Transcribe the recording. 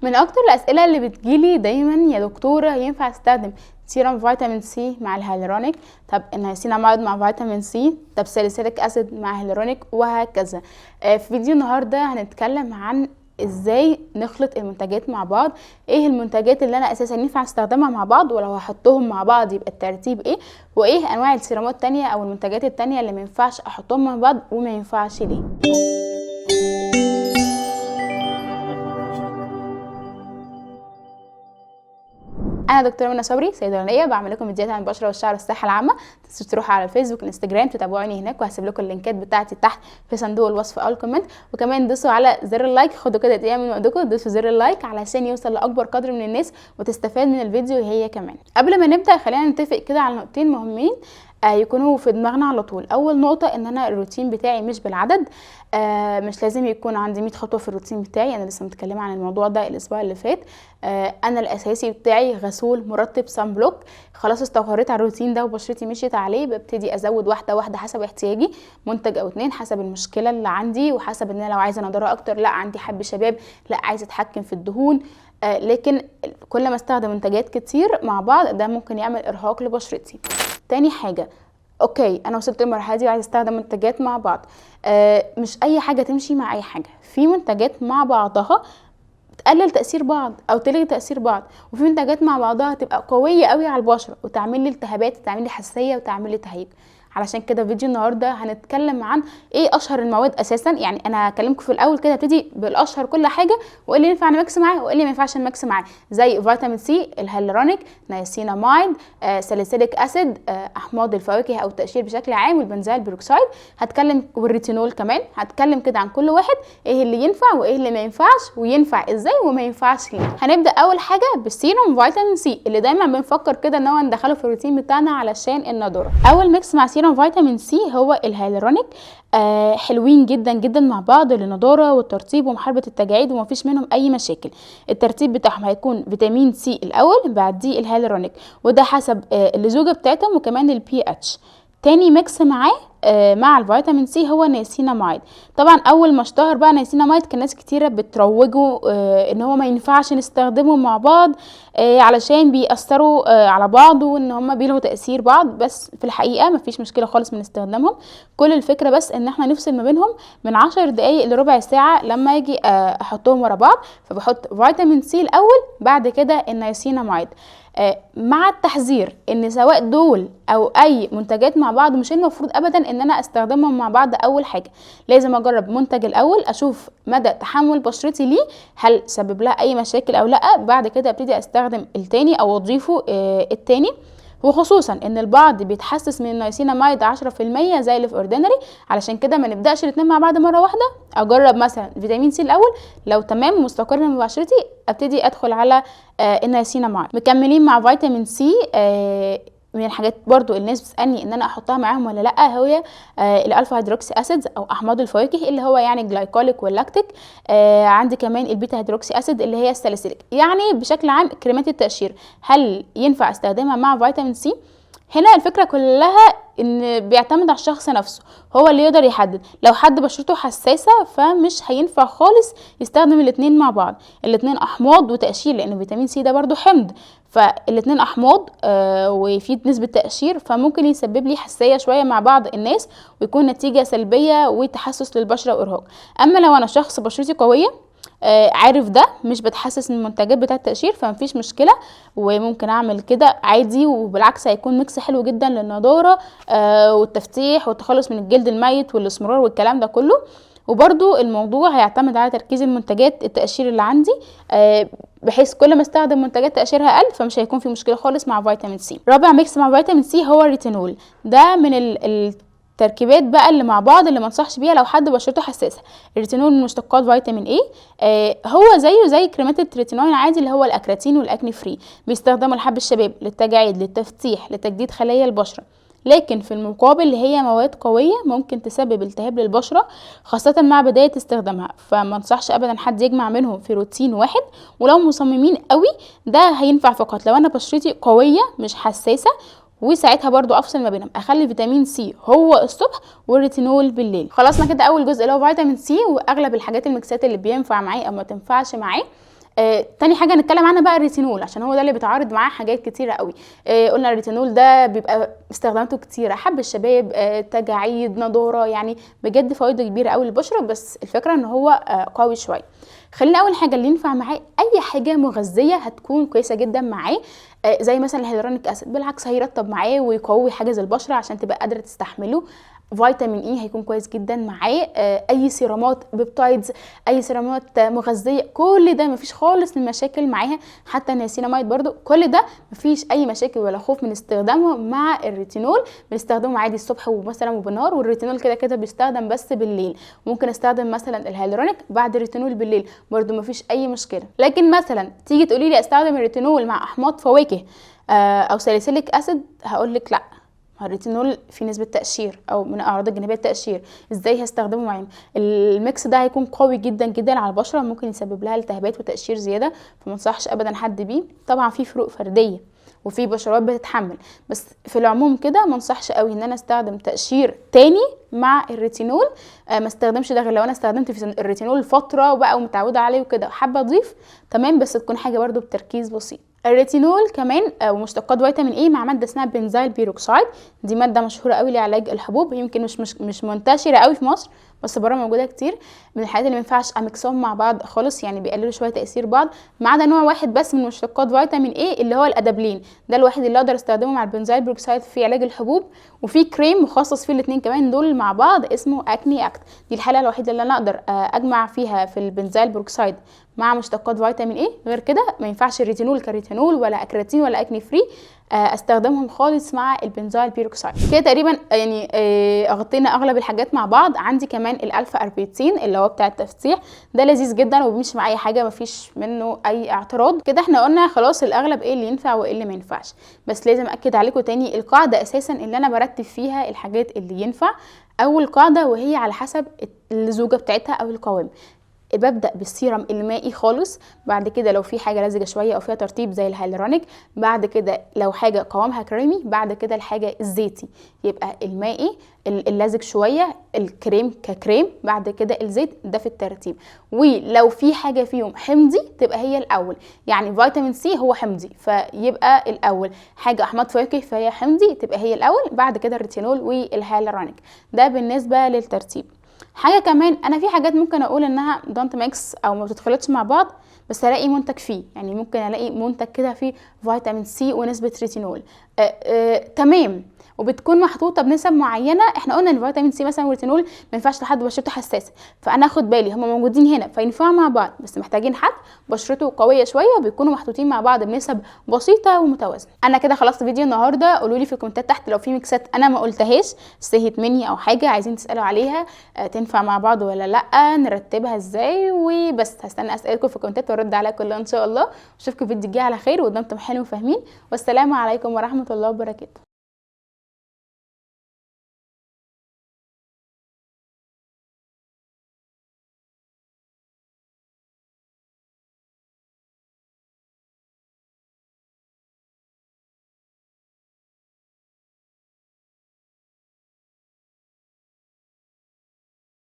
من اكتر الاسئله اللي بتجيلي دايما، يا دكتوره ينفع استخدم سيرم فيتامين سي مع الهيالورونيك؟ طب النياسيناميد مع فيتامين سي؟ طب ساليسيليك اسيد مع هيالورونيك؟ وهكذا. في فيديو النهارده هنتكلم عن ازاي نخلط المنتجات مع بعض، ايه المنتجات اللي انا اساسا ينفع استخدمها مع بعض، ولو هحطهم مع بعض يبقى الترتيب ايه، وايه انواع السيرامات التانية او المنتجات التانية اللي ما ينفعش احطهم مع بعض وما ينفعش ليه. انا دكتوره منى صبري، صيدلانيه، بعمل لكم فيديوهات عن البشره والشعر والصحه العامه. تنسوا تروحوا على الفيسبوك والانستجرام تتابعوني هناك، وهسيب لكم اللينكات بتاعتي تحت في صندوق الوصف او الكومنت. وكمان دوسوا على زر اللايك، خدوا كده دقيقه من وقتكم دوسوا زر اللايك علشان يوصل لاكبر قدر من الناس وتستفاد من الفيديو هي كمان. قبل ما نبدا خلينا نتفق كده على نقطتين مهمين يكونوا في دماغنا على طول. اول نقطه ان انا الروتين بتاعي مش بالعدد، مش لازم يكون عندي 100 خطوه في الروتين بتاعي. انا لسه متكلمه عن الموضوع ده الاسبوع اللي فات. انا الاساسي بتاعي غسول مرطب صن بلوك. خلاص استقريت على الروتين ده وبشرتي مشيت عليه، ببتدي ازود واحده واحده حسب احتياجي، منتج او اتنين حسب المشكله اللي عندي، وحسب ان انا لو عايزه نضاره اكتر، لا عندي حب شباب، لا عايزه اتحكم في الدهون. لكن كل ما استخدم منتجات كتير مع بعض ده ممكن يعمل ارهاق لبشرتي. تاني حاجه، اوكي انا وصلت للمرحله دي وعايزه استخدم منتجات مع بعض، مش اي حاجه تمشي مع اي حاجه. في منتجات مع بعضها تقلل تاثير بعض او تلغي تاثير بعض، وفي منتجات مع بعضها تبقى قويه قوي على البشره وتعمل لي التهابات وتعمل لي حساسيه وتعمل لي تهيج. علشان كده فيديو النهارده هنتكلم عن ايه اشهر المواد اساسا. يعني انا هكلمكم في الاول كده، هبتدي بالاشهر كل حاجه، وايه اللي ينفع نمكس معاه وايه اللي ما ينفعش نمكس معاه، زي فيتامين سي، الهيالورونيك، نياسيناميد، ساليسيليك اسيد، احماض الفواكه او التقشير بشكل عام، والبنزيل بيروكسيد. هتكلم والريتينول كمان. هتكلم كده عن كل واحد، ايه اللي ينفع وايه اللي ما ينفعش، وينفع ازاي وما ينفعش ليه. هنبدا اول حاجه بالسيروم فيتامين سي، اللي دايما بنفكر كده ان هو ندخله في الروتين بتاعنا علشان النضاره. اول ميكس مع سيروم فيتامين سي هو الهيالورونيك. حلوين جدا جدا مع بعض للنضاره والترطيب ومحاربه التجاعيد، ومفيش منهم اي مشاكل. الترتيب بتاعهم هيكون فيتامين سي الاول، بعديه الهيالورونيك، وده حسب اللزوجه بتاعتهم وكمان البي اتش. تاني ميكس معاه مع الفيتامين سي هو نياسيناميد. طبعا اول ما اشتهر بقى نياسيناميد كان ناس كتيره بتروجه ان هو ما ينفعش نستخدمهم مع بعض علشان بيأثروا على بعض، وان هم بيلغوا تأثير بعض. بس في الحقيقه مفيش مشكله خالص من استخدامهم. كل الفكره بس ان احنا نفصل ما بينهم من 10 دقايق لربع ساعه لما اجي احطهم ورا بعض. فبحط فيتامين سي الاول، بعد كده النياسيناميد، مع التحذير ان سواء دول او اي منتجات مع بعض مش المفروض ابدا ان انا استخدمهم مع بعض. اول حاجه لازم اجرب منتج الاول، اشوف مدى تحمل بشرتي ليه، هل سبب لها اي مشاكل او لا. بعد كده ابتدي استخدم التاني او اضيفه التاني. وخصوصا ان البعض بيتحسس من النياسيناميد 10% زي اللي في اوردينري، علشان كده ما نبداش الاثنين مع بعض مره واحده. اجرب مثلا فيتامين سي الاول، لو تمام ومستقر من بشرتي ابتدي ادخل على النياسيناميد. مكملين مع فيتامين سي. من الحاجات برضو الناس بتسالني ان انا احطها معاهم ولا لا، هي الالفا هيدروكسي اسيدز او احماض الفواكه، اللي هو يعني الجلايكوليك واللاكتيك. عندي كمان البيتا هيدروكسي اسيد اللي هي الساليسيليك. يعني بشكل عام كريمات التقشير هل ينفع استخدمها مع فيتامين سي؟ هنا الفكره كلها ان بيعتمد على الشخص نفسه، هو اللي يقدر يحدد. لو حد بشرته حساسه فمش هينفع خالص يستخدم الاثنين مع بعض. الاثنين احماض وتقشير، لان فيتامين سي ده برضو حمض، فالاثنين احماض وفي نسبه تقشير، فممكن يسبب لي حساسيه شويه مع بعض الناس، ويكون نتيجه سلبيه وتحسس للبشره وارهاق. اما لو انا شخص بشرتي قويه عارف ده، مش بتحسس من المنتجات بتاعه التقشير، فمفيش مشكله وممكن اعمل كده عادي. وبالعكس هيكون ميكس حلو جدا للنضاره والتفتيح والتخلص من الجلد الميت والاسمرار والكلام ده كله. وبرده الموضوع هيعتمد على تركيز المنتجات التقشير اللي عندي، بحيث كل ما استخدم منتجات تقشيرها اقل فمش هيكون في مشكله خالص مع فيتامين سي. رابع ميكس مع فيتامين سي هو الريتينول. ده من التركيبات بقى اللي مع بعض اللي ما انصحش بيها لو حد بشرته حساسه. الريتينول من مشتقات فيتامين اي، هو زيه زي كريمات التريتينول العادي اللي هو الاكراتين والاكني فري. بيستخدموا لحب الشباب، للتجاعيد، للتفتيح، لتجديد خلايا البشره. لكن في المقابل هي مواد قويه ممكن تسبب التهاب للبشره، خاصه مع بدايه استخدامها. فما انصحش ابدا حد يجمع منهم في روتين واحد. ولو مصممين قوي ده هينفع فقط لو انا بشرتي قويه مش حساسه، وساعتها برضو افصل ما بينهم، اخلي فيتامين سي هو الصبح والريتينول بالليل. خلصنا كده اول جزء اللي هو فيتامين سي واغلب الحاجات الميكسات اللي بينفع معاه او ما تنفعش معاه. تاني حاجه نتكلم عنها بقى الريتينول، عشان هو ده اللي بيتعارض معاه حاجات كتيره قوي. قلنا الريتينول ده بيبقى استخداماته كتيره، حب الشباب، تجاعيد، نضاره، يعني بجد فوائده كبيره قوي للبشره، بس الفكره ان هو قوي شويه. خلينا اول حاجه اللي ينفع معاه اي حاجه مغذيه هتكون كويسه جدا معاه، زي مثلا الهيالورونيك اسيد، بالعكس هيرطب معاه ويقوي حاجز البشره عشان تبقى قادره تستحمله. فيتامين اي هيكون كويس جدا معاه، اي سيرامات بيبتايدز، اي سيرامات مغذيه، كل ده مفيش خالص من مشاكل معاها. حتى النياسيناميد برضو كل ده مفيش اي مشاكل ولا خوف من استخدامه مع الريتينول. بنستخدمه عادي الصبح ومثلا وبالنهار، والريتينول كده كده بيستخدم بس بالليل. ممكن استخدم مثلا الهيالورونيك بعد الريتينول بالليل، برضو مفيش اي مشكله. لكن مثلا تيجي تقولي لي استخدم الريتينول مع احماض فواكه او ساليسيليك اسيد، هقول لك لا، الريتينول في نسبه تقشير او من اعراض الجانبيه التقشير، ازاي هستخدمه معاهم؟ الميكس ده هيكون قوي جدا جدا على البشره، ممكن يسبب لها التهابات وتقشير زياده، فما انصحش ابدا حد بيه. طبعا في فروق فرديه وفي بشرات بتتحمل، بس في العموم كده ما انصحش قوي ان انا استخدم تقشير تاني مع الريتينول. ما استخدمش ده غير لو انا استخدمت في الريتينول فتره وبقى ومتعوده عليه وكده حابه اضيف، تمام، بس تكون حاجه برده بتركيز بسيط. الريتينول كمان ومشتقات فيتامين اي مع ماده اسمها بنزايل بيروكسيد، دي ماده مشهوره قوي لعلاج الحبوب، يمكن مش منتشره قوي في مصر، بس بره موجوده كتير. من الحاجات اللي ما ينفعش اميكسهم مع بعض خالص، يعني بيقللوا شويه تاثير بعض، ما عدا نوع واحد بس من مشتقات فيتامين اي اللي هو الادابلين، ده الوحيد اللي اقدر استخدمه مع البنزايل بيروكسيد في علاج الحبوب. وفي كريم مخصص فيه الاثنين كمان دول مع بعض اسمه اكني اكت، دي الحاله الوحيده اللي انا اقدر اجمع فيها في البنزايل بيروكسيد مع مشتقات فيتامين اي. غير كده ما ينفعش الريتينول كريتينول ولا اكراتين ولا اكني فري استخدمهم خالص مع البنزايل بيروكسيد. كده تقريبا يعني اغطينا اغلب الحاجات مع بعض. عندي كمان الالفا اربيتين اللي هو بتاع التفتيح، ده لذيذ جدا وبيمشي مع اي حاجه، مفيش منه اي اعتراض. كده احنا قلنا خلاص الاغلب ايه اللي ينفع وايه اللي ما ينفعش، بس لازم اكد عليكم تاني القاعده اساسا اللي انا برتب فيها الحاجات اللي ينفع. اول قاعده وهي على حسب الزوجه بتاعتها او القوام، ببدأ بالسيرم المائي خالص، بعد كده لو في حاجة لزجة شوية او فيها ترطيب زي الهيالورونيك، بعد كده لو حاجة قوامها كريمي، بعد كده الحاجة الزيتي، يبقى المائي اللزج شوية، الكريم ككريم، بعد كده الزيت، ده في الترتيب. ولو في حاجة فيهم حمضي تبقى هي الاول، يعني فيتامين سي هو حمضي فيبقى الاول، حاجة احماض فواكه فهي حمضي تبقى هي الاول، بعد كده الريتينول والهيالورونيك، ده بالنسبة للترتيب. حاجه كمان، انا في حاجات ممكن اقول انها دونت ميكس او ما بتتخلطش مع بعض، بس الاقي منتج فيه، يعني ممكن الاقي منتج كده فيه فيتامين سي ونسبه ريتينول تمام، وبتكون محطوطه بنسب معينه. احنا قلنا ان فيتامين سي مثلا والريتينول ما ينفعش لحد بشرته حساسه، فانا اخد بالي هم موجودين هنا فينفعوا مع بعض، بس محتاجين حد بشرته قويه شويه، وبيكونوا محطوطين مع بعض بنسب بسيطه ومتوازنه. انا كده خلصت فيديو النهارده. قولوا لي في الكومنتات تحت لو في ميكسات انا ما قلتهاش سهت مني او حاجه عايزين تسالوا عليها تنفع مع بعض ولا لا، نرتبها ازاي، وبس هستنى اسئلتكم في الكومنتات وارد عليها كلها ان شاء الله. اشوفكم في الفيديو الجاي على خير ودمتم حلو وفاهمين، والسلام عليكم ورحمه الله وبركاته.